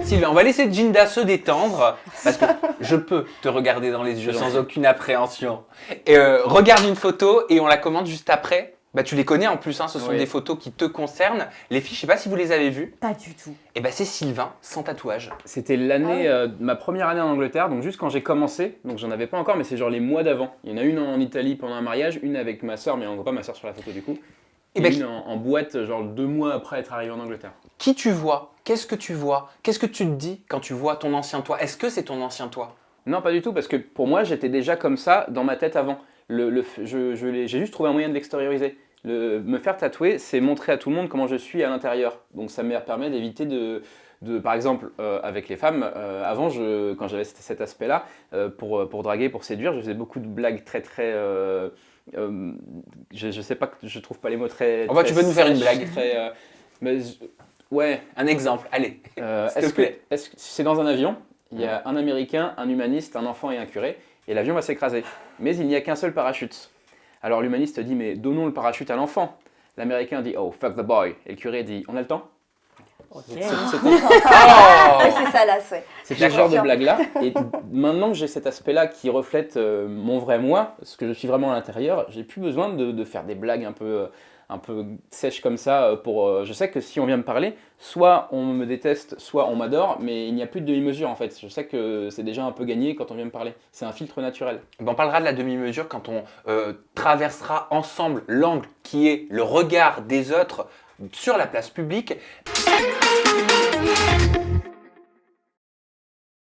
Sylvain, on va laisser Ginda se détendre parce que je peux te regarder dans les yeux sans aucune appréhension. Et, regarde une photo et on la commente juste après. Bah, tu les connais en plus, hein, ce sont des photos qui te concernent. Les filles, je sais pas si vous les avez vues. Pas du tout. Et bah, c'est Sylvain, sans tatouage. C'était l'année, ma première année en Angleterre, donc juste quand j'ai commencé, donc j'en avais pas encore, mais c'est genre les mois d'avant. Il y en a une en Italie pendant un mariage, une avec ma soeur, mais on voit pas ma soeur sur la photo du coup. Et bah, une en boîte, genre 2 mois après être arrivé en Angleterre. Qui tu vois? Qu'est-ce que tu vois? Qu'est-ce que tu te dis quand tu vois ton ancien toi? Est-ce que c'est ton ancien toi? Non, pas du tout, parce que pour moi, j'étais déjà comme ça dans ma tête avant. J'ai juste trouvé un moyen de l'extérioriser. Me faire tatouer, c'est montrer à tout le monde comment je suis à l'intérieur. Donc ça me permet d'éviter par exemple, avec les femmes, avant, quand j'avais cet aspect-là, pour draguer, pour séduire, je faisais beaucoup de blagues très je sais pas, je trouve pas les mots très. Tu peux nous faire une blague. Ouais. Un exemple, allez. Est-ce que c'est dans un avion? Il y a un Américain, un humaniste, un enfant et un curé, et l'avion va s'écraser. Mais il n'y a qu'un seul parachute. Alors l'humaniste dit, mais donnons le parachute à l'enfant. L'Américain dit, oh, fuck the boy. Et le curé dit, on a le temps? Ok. C'est C'est ça là, c'est. ce genre de blague-là. Et maintenant que j'ai cet aspect-là qui reflète mon vrai moi, ce que je suis vraiment à l'intérieur, j'ai plus besoin de faire des blagues un peu sèches comme ça. Je sais que si on vient me parler, soit on me déteste, soit on m'adore, mais il n'y a plus de demi-mesure en fait. Je sais que c'est déjà un peu gagné quand on vient me parler. C'est un filtre naturel. On parlera de la demi-mesure quand on traversera ensemble l'angle qui est le regard des autres sur la place publique.